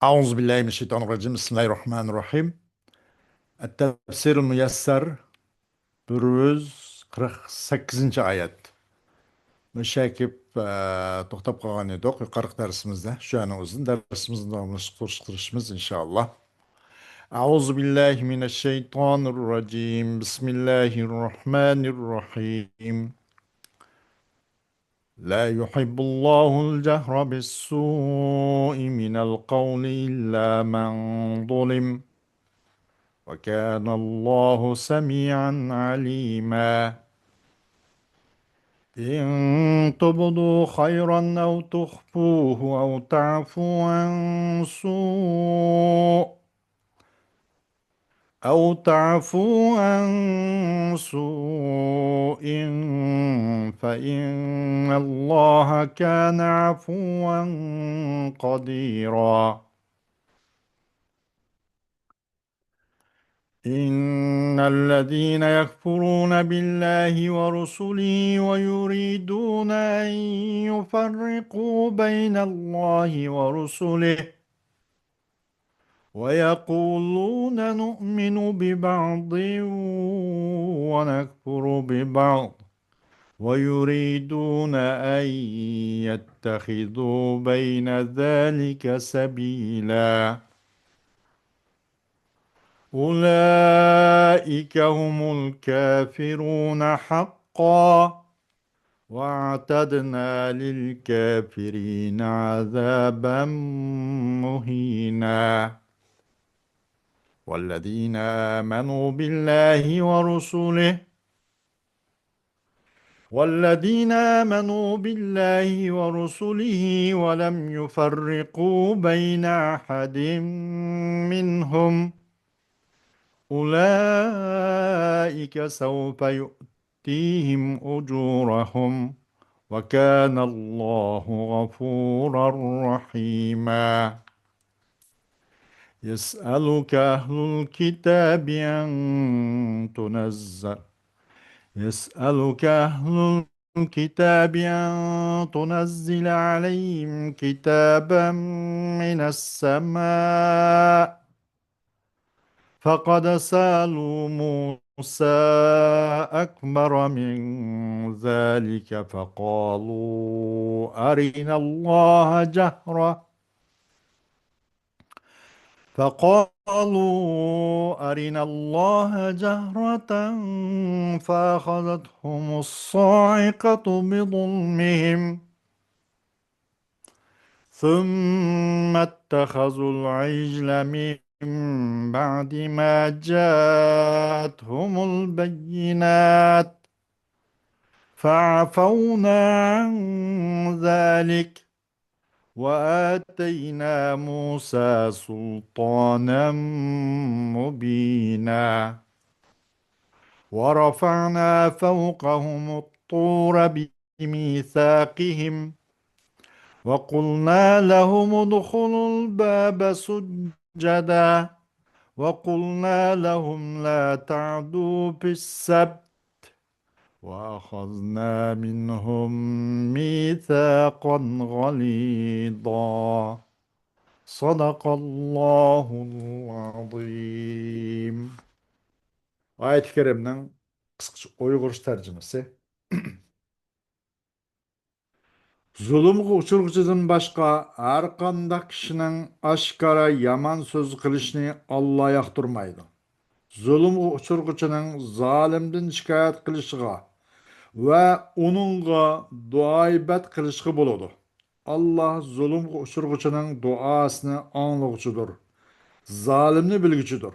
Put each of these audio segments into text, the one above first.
أعوذ بالله من الشيطان الرجيم بسم الله الرحمن الرحيم التفسير الميسر 148 ayet. Müşakip to'xtab qolgan edik yuqorgi darsimizda. Shu ana o'zini darsimizni davomlashtirishimiz inshaalloh. أعوذ بالله من الشيطان الرجيم بسم الله الرحمن الرحيم لا يحب الله الجهر بالسوء من القول إلا من ظلم وكان الله سميعا عليما إن تبدوا خيرا أو تخفوه أو تعفو عن سوء فإن الله كان عفوا قديرا إن الذين يكفرون بالله ورسله ويريدون أن يفرقوا بين الله ورسله ويقولون نؤمن ببعض ونكفر ببعض ويريدون أن يتخذوا بين ذلك سبيلا أولئك هم الكافرون حقا واعتدنا للكافرين عذابا مهينا والذين آمنوا بالله ورسله ولم يفرقوا بين أحد منهم أولئك سوف يؤتيهم أجورهم وكان الله غفورا رحيما يسألك أهل الكتاب أن تنزل عليهم كتابا من السماء فقد سألوا موسى أكبر من ذلك فقالوا أرنا الله جهرة فأخذتهم الصاعقة بظلمهم ثم اتخذوا العجل من بعد ما جاءتهم البينات فعفونا عن ذلك وآتينا موسى سلطانا مبينا ورفعنا فوقهم الطور بميثاقهم وقلنا لهم ادخلوا الباب سجدا وقلنا لهم لا تعدوا في السبت وأخذنا منهم ميثاقا غليظا صدق الله العظيم. Ayet-i Kerim'den kısaca Uygur tercümesi. Zulümgü uçurgucudan başka her kandak kişinin aşkara yaman söz kılışını Allah yaktırmaydı. Zulümgü uçurgucunun zalimden şikayet kılışıga ve onunla duayibet kılışıgı buludu. Allah zulümgü uçurgucunun duasını anlıqçudur. Zalimni bilgüçüdür.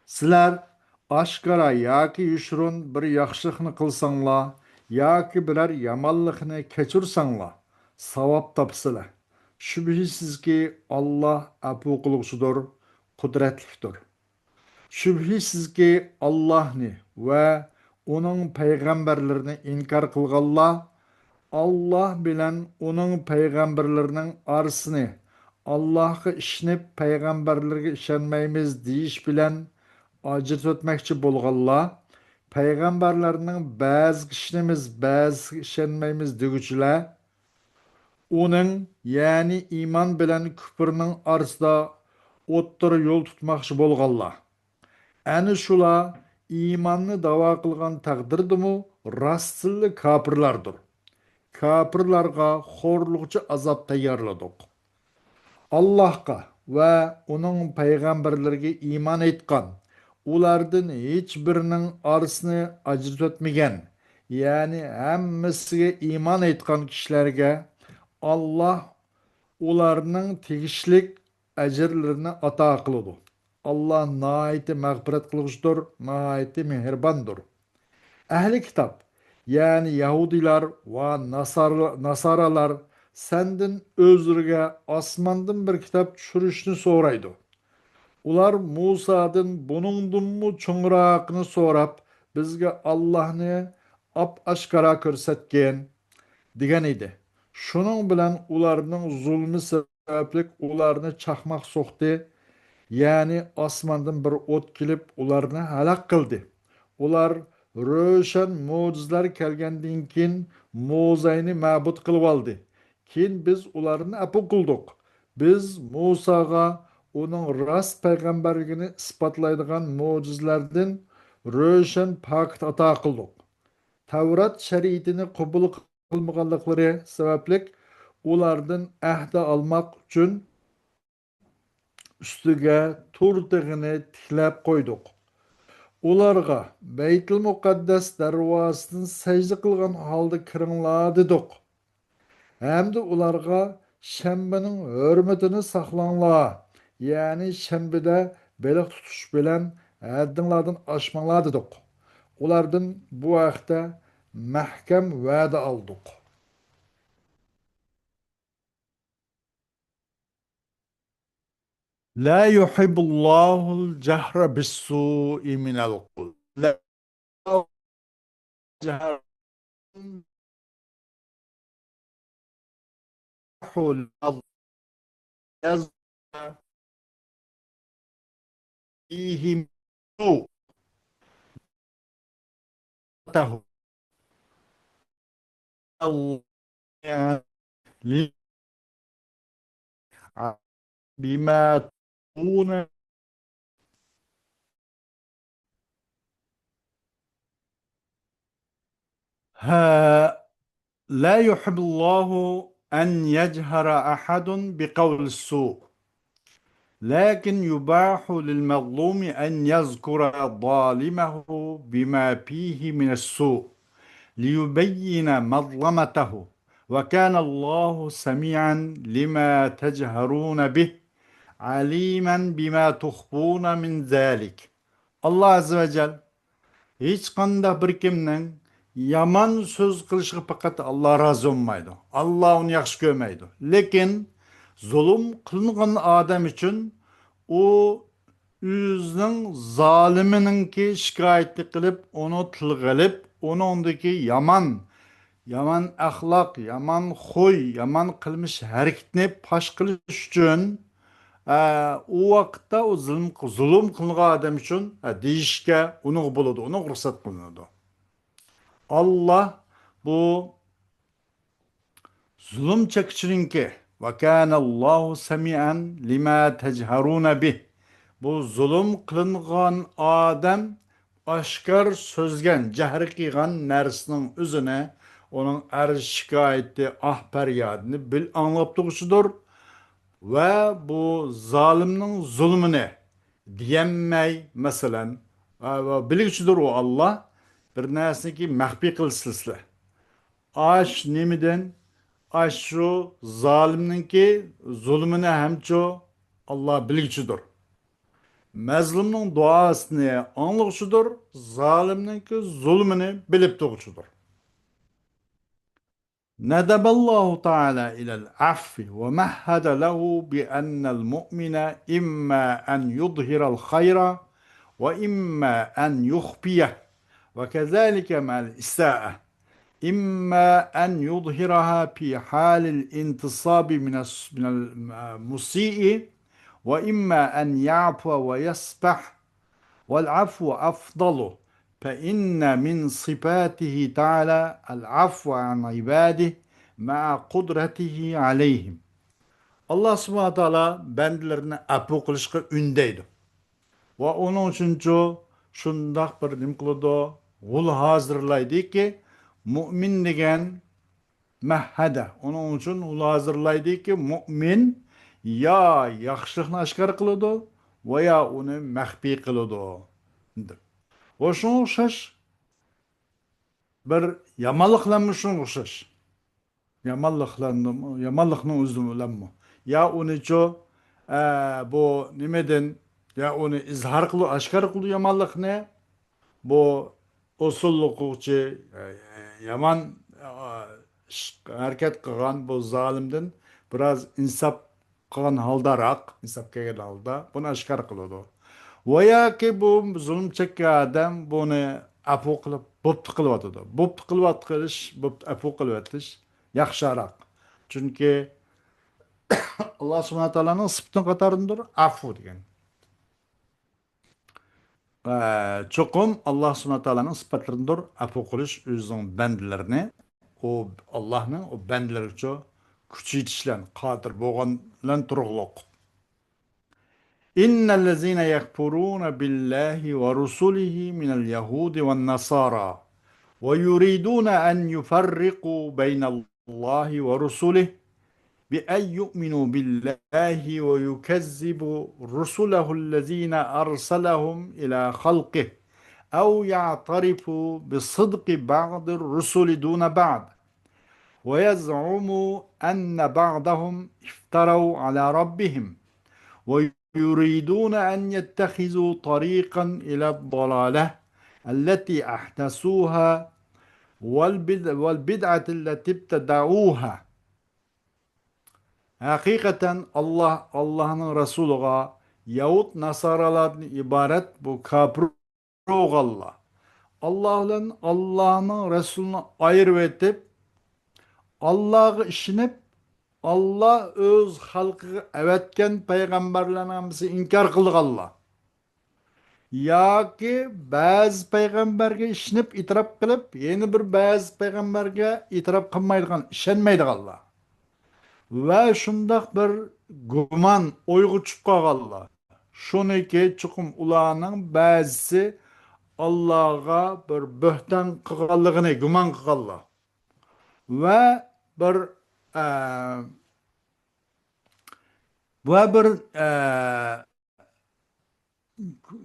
Sizler aşkara yoki yushurun bir yaxshilikni qilsanglar yoki biror yomonlikni kechirsanglar savob topsizlar. Shubhisizki Allah afu qiluvchidir, qudratlidir. Shubhisizki Allahni va uning payg'ambarlarini inkor qilganlar Allah bilen onun peygamberlerinin arasını Allah'a işinip peygamberlerine işenmeyimiz deyiş bilen acırt ötmekçi bolğanlar peygamberlerinin bazı kişimiz bazı işenmeyimiz degüçüler uning ya'ni iymon bilan kufrning orasida o'ttira yo'l tutmoqchi bo'lganlar. Әні шула иманны дава қылған тақдырдымы растылы капырлардыр. Капырларға хорлықчы азап тәйярладық. Аллахқа va uning payg'ambarlariga iymon etgan, ulardan hech birining orasini ajratmagan, ya'ni hammasiga iymon etgan kishilarga Alloh ularning tegishlik ajrlarini ato qiladi. Allah naiti mağfiret kılıçtır, naiti mehribandır. Ehli kitap, yani Yahudiler ve Nasaralar senden özürge asmandan bir kitap düşürüşünü soraydı. Ular Musa'dan bunundun mu çoğraqını sorap, bizge Allah'ını ap aşkara körsetken degan edi. Şunun bilen ularning zulmü sebeplik ularni çakmak soqdi. Yani osmondan bir o't kelib ularni halak qildi. Ular ro'shan mo'jizlar kelgandan keyin mo'zayni ma'bud qilib oldi. Keyin biz ularni apu qildik. Biz Musaga uning rost payg'ambarligini isbotlaydigan mo'jizlardan ro'shan pakt ato qildik. Tavrat shariatini qabul qilmaganliklari sababli ulardan ahd olmoq uchun ustiga to'rtig'ini tiklab qo'ydik. Ularga Baytul Muqaddas darvozasidan sajda qilgan holda kiringlar dedik. Hamda ularga shanbaning hurmatini saqlanglar. Ya'ni shanbada baliq tutish bilan haddinglardan oshmanglar dedik. Ulardan bu vaqtda mahkam va'da oldik. لا يحب الله الجهر بالسوء من القول لا جهر يزهر فيه سوء الله بما تكون لا يحب الله أن يجهر أحد بقول السوء لكن يباح للمظلوم أن يذكر ظالمه بما فيه من السوء ليبين مظلمته وكان الله سميعا لما تجهرون به عليما بما تخفون من ذلك. الله عز وجل hech qanday bir kimning yomon so'z qilishiga faqat Alloh rozi bo'lmaydi. Alloh uni yaxshi ko'rmaydi. Lekin zulm qilingan odam uchun u o'zining zoliminingki shikoyatni qilib, uni tilga olib, uningdagi yomon axloq, yomon xuy, yomon qilmish harakatni fosh qilish uchun u vaqtda u zulm qilingan odam uchun deyishga uni bo'ladi, uni ruxsat qilinadi. Allah bu zulm chekishninki va kanallohu samian lima tajharuna bih. Bu zulm qilingan odam oshkor so'zgan, jahr qilgan narsaning o'zini, uning arz shikoyati, faryodini bil anglab turibdidir. Ve bu zalimnin zulmüne diyenmey mesela bilikçidir o Allah bir nesne ki mahfi kılsızlı. Aş nimiden aş şu zalimnin ki zulmüne hemço Allah bilikçidir. Mezlumның duasını anlıqçıdır, zalimnin ki zulmünü bilip doğuçudur. ندب الله تعالى إلى العفو ومهد له بأن المؤمن إما أن يظهر الخير وإما أن يخفيه وكذلك مع الإساءة إما أن يظهرها في حال الانتصاب من المسيء وإما أن يعفو ويسبح والعفو أفضل فإن من صفاته تعالى العفو عن عباده ma'a qudratihi alayhim. Allah subhanahu wa taolo bandalarni afu qilishga undaydi. Va onun uchunchu shundoq bir nim qiladi, g'ul hozirlaydiki, mu'min degan mahhada. Onun uchun ul hozirlaydiki, mu'min ya yaxshilikni oshkor qiladi va ya uni maxfiy qiladi. Va shunga o'xshash bir yomonliklarmi shunga o'xshash. Yomonlikni o'zi bilanmi? Ya unicho bu nimadan ya uni izhor qilib, oshkor qilib yomonlikni bu usulluqchi yomon harakat qilgan bu zolimdan biroz insof qilgan holdaroq, insof kelgan holda buni oshkor qiladi. Va yoki bu zulm chekkan odam buni afu qilib, bo'pti qilyotidi. Bo'pti qilyotqish, bo'pti afu qilyotqish yaxshiroq. Chunki Alloh subhanahu va taoloning sifati qatoridir afu degan. Cho'qim Alloh subhanahu va taoloning sifatlaridir afu qilish o'zining bandalarini o Allohning o bandalari uchun kuch yetishlan qodir bo'lgandan turug'liq. İnnellezîne yekfurûne billahi ve rusulihi minel yahudi ve nasara ve yuridûne en yufarriqû beynallahi ve rusulihi بأن يؤمنوا بالله ويكذبوا رسله الذين أرسلهم إلى خلقه أو يعترفوا بصدق بعض الرسل دون بعض ويزعموا أن بعضهم افتروا على ربهم ويريدون أن يتخذوا طريقا إلى الضلالة التي أحدثوها والبدعة التي ابتدعوها. Hakikaten Allah'ın Resulü'ne Yahut Nasaralardan ibaret bu kapır Allah. Allah'ın Resulü'nü ayırıp Allah'ı işinip Allah öz halkı evetken peygamberlerimizi inkar kıldık Allah. Ya ki bazı peygamberge işinip itiraf kılıp yeni bir bazı peygamberge itiraf kılmaydıgan, işenmeydik Allah. Ve şundak bir guman oygu çıqqanlar. Şunu ki çıkım ulağının bazısı Allah'a bir böhtan kıqallığını guman kıqallar. Ve bir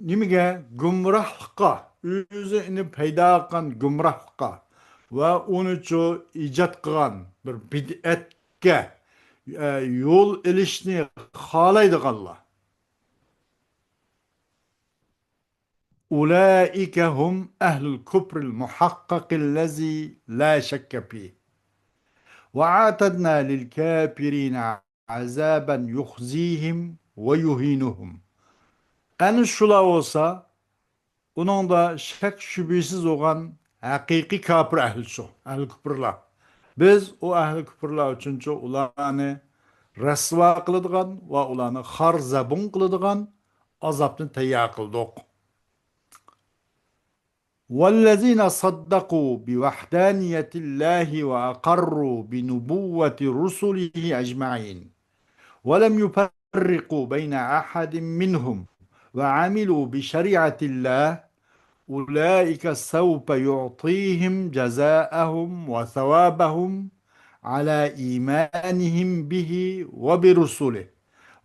nimige gumrahlıqqa, özünü peyda qilgan gumrahlıqqa ve onu ço icad qilgan bir bid'atga yo'l ilishni xohlaydiganlar. Ulaika hum ahlul kufril muhaqqaqillezi la şekke fih. Ve a'tadna lil kafirina azaban yukhzihim ve yuhinuhum. Yani şula olsa, onun da şek şüphesiz olan hakiki kafir ehli şu, ehli küfürler. Biz o ehli küfürler üçüncü ularını rasva kılıdığan ve ularını harzabun kılıdığan azapını teyya kıldık. وَالَّذ۪ينَ صَدَّقُوا بِوَحْدَانِيَةِ اللّٰهِ وَاَقَرُّوا بِنُبُوَّةِ رُسُلِهِ اَجْمَعِينَ وَلَمْ يُفَرِّقُوا بَيْنَ أَحَدٍ مِّنْهُمْ وَعَمِلُوا بِشَرِيعَةِ اللّٰهِ أُولَٰئِكَ سَوْفَ يُعْطِيهِمْ جَزَاءَهُمْ وَثَوَابَهُمْ عَلَى إِيمَانِهِمْ بِهِ وَبِرُسُلِهِ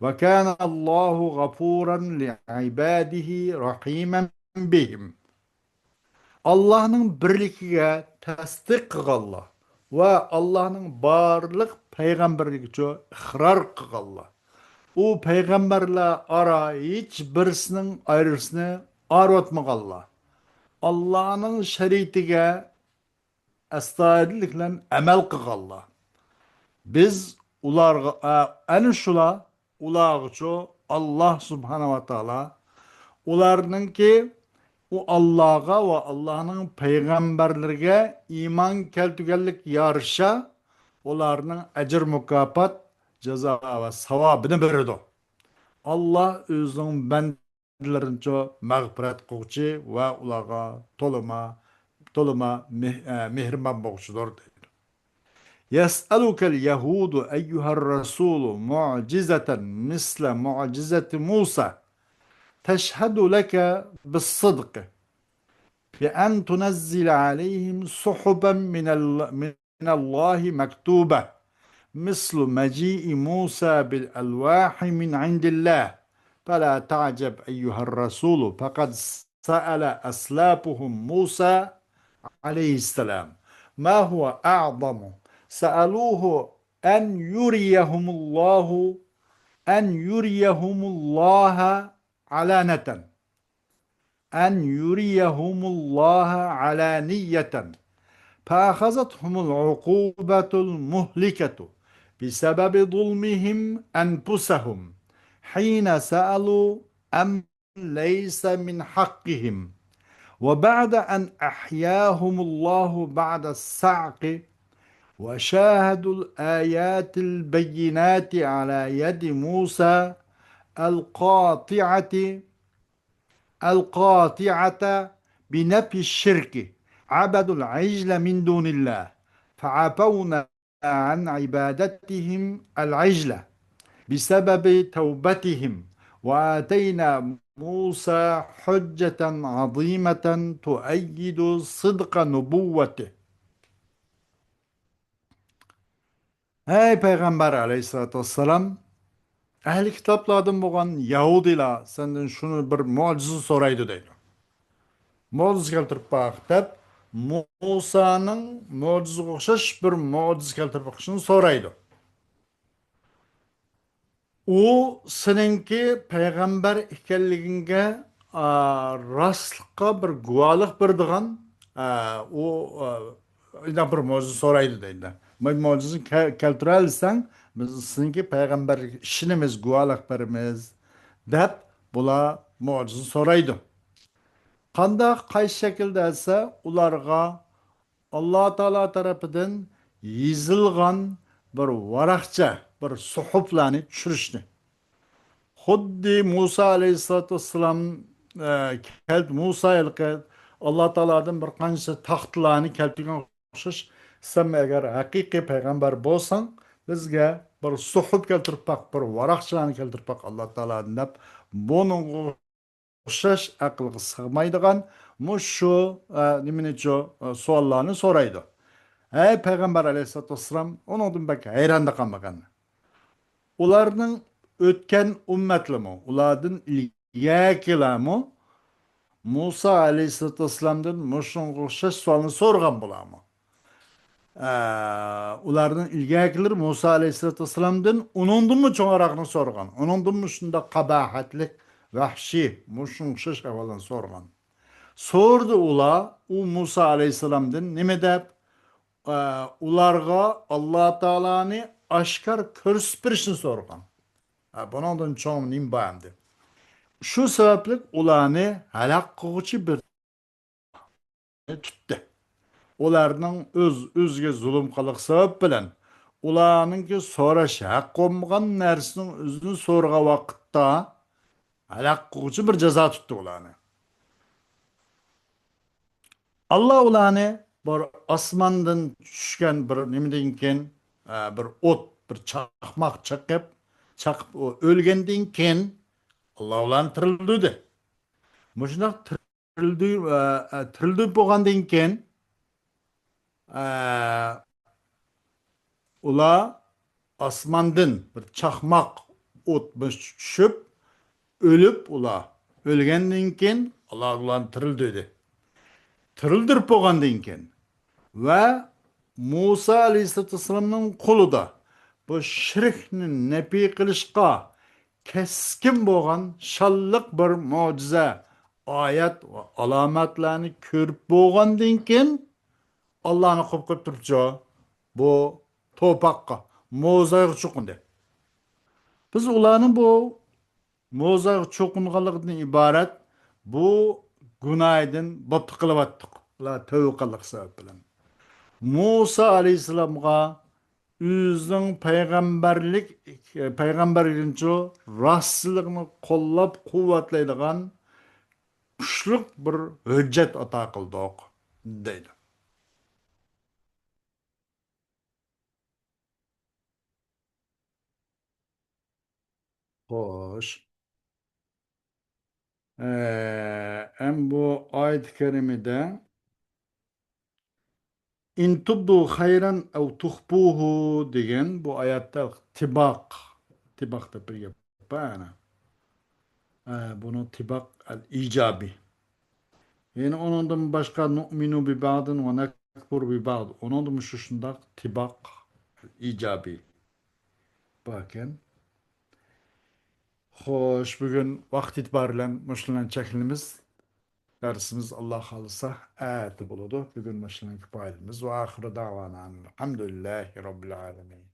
وَكَانَ اللّٰهُ غَفُورًا لِعِبَادِهِ رَحِيمًا بِهِمْ. Allah'ın birliğine tasdik kılallah ve Allah'ın barlık peygamberliği için ikrar kılallah. O peygamberle ara hiç birisinin ayrısını arvatmagallah. Allah'ın şeriatine estağfirlikle emel kılallah. Biz ular en şula ulağıçı Allah subhanahu wa ta'ala ularının ki o Allah'a ve Allah'ın peygamberlerine iman keltügellik yarışa onların ecir mükafat ceza ve savabını verirdi. Allah özünün bendilerince mağfiret kılçı ve onlara toluma mihriman boğuşudur. يسألك اليهود أيها الرسول معجزة مثل معجزة موسى تشهد لك بالصدق بأن تنزل عليهم سحبا من الله مكتوبة مثل مجيء موسى بالألواح من عند الله. فلا تعجب أيها الرسول، فقد سأل أسلافهم موسى عليه السلام ما هو أعظم. سألوه أن يريهم الله علانة، أن يريهم الله علانية، فأخذتهم العقوبة المهلكة بسبب ظلمهم أنفسهم حين سألوا أم ليس من حقهم. وبعد أن أحياهم الله بعد الصعق وشاهدوا الآيات البينات على يد موسى القاطعة القاطعة بنفي الشرك، عبدوا العجل من دون الله، فعفونا عن عبادتهم العجلة بسبب توبتهم، وآتينا موسى حجة عظيمة تؤيد صدق نبوته. Ey Peygamber aleyhissalatü vesselam, ehli kitaplardan boğan Yahudiler senden şunu bir mucize soraydı deydi. Mucize keltirip bak deb Musa'nın mucize okşaş bir mucize keltirip bakışını soraydı. O seninki peygamber ekanligiga rostlikqa bir guvohlik berdigan bir mo'jiza so'raydi deydi. Mo'jizani keltira olsang, biz seninki payg'ambar ishimiz guvohlik beramiz deb bular mo'jiza so'raydi. Qanday qaysi shaklda esa ularga Alloh taolo tarafidan yezilgan bir varaqcha, bir suhuflarni tushirishni. Xuddi Musa aleyhissalatu vesselam Musa ilqi Allah Teala'dan bir qancha taxtlarni keltirgan o'xshash. Sen agar haqiqiy payg'ambar bo'lsang, bizga bir suhuf keltirib baq, bir varaqchalarni keltirib baq Alloh Teala'dan deb buning o'xshash aqlga sig'maydigan mushu nimanicho savollarni so'raydi. Ey payg'ambar alayhissalatu vesselam, uningdan bak hayronda qolmagan. Ularning o'tgan ummatlimi, ulardan ilgakilami Musa aleyhissalatu vesselamdan mushunga o'xshash savolni so'rgan bo'lami? Ulardan ilgakilar Musa aleyhissalatu vesselamdan uningdanmi cho'ngroqni so'rgan? Uningdanmi shunda qabahatlik, vahshiy, mushunga o'xshash savolni so'rgan. So'rdi ular u Musa aleyhissalamdan nima deb? Ularga Alloh taoloni oshkor ko'rsatib berishni so'rgan. Bundan cho'ng nim bo'ldi. Shu sababli ularni halok qiluvchi bir tutdi. Ularning o'ziga zulm qiliq sabab bilan ularningki so'rash haq olmagan narsaning o'zini so'rgan vaqtda halok qiluvchi bir jazo tutdi ularni. Allah ularni bir osmondan tushgan bir nimadan keyin bir o't, bir chaqmoq chaqib o'lgandan keyin Allah ularni tirildirdi. Mushundoq tirildirib bo'lgandan keyin ular osmondan bir chaqmoq o't tushib o'lib ular o'lgandan keyin Allah ularni tirildirdi. Tirildirib bo'lgandan keyin va Musa aleyhissalatu vesselamning qo'lida bu shirkni nafiy qilishga keskin bo'lgan shalliq bir mo'jiza, oyat va alomatlarni ko'rib bo'lgandan keyin Allohni qo'yib qo'yib turibdi. Bu to'paqqa mo'jizaga cho'qindi. Biz ularni bu mo'jizaga cho'qinganlikdan iborat bu gunohdan bo'tib qilyaptik. Ular tavba qillik sabab bilan. Musa aleyhisselamga o'zining payg'ambarligicha rostchilikni qo'llab quvvatlaydigan kuchli bir hujjat ato qildik deydi. Hoş. Hem bu ayet-i kerimede in tubdu hayran ev tuhbuhu degan bu oyatda tibaq. Tibaq deb bir gap bor ana. Bunu tibaq al-ijabi. Yani onundan başka nu'minu bi ba'din ve nekfur bi ba'd. Onundan şu şundak tibaq ijabi. Bakın. Hoş bugün vakit itibariyle müşrilen çekilimiz dersimiz Allah halısa ayeti buludu. Bugün müşrilen kifayetimiz ve ahiru davana elhamdülillahi rabbil alemin.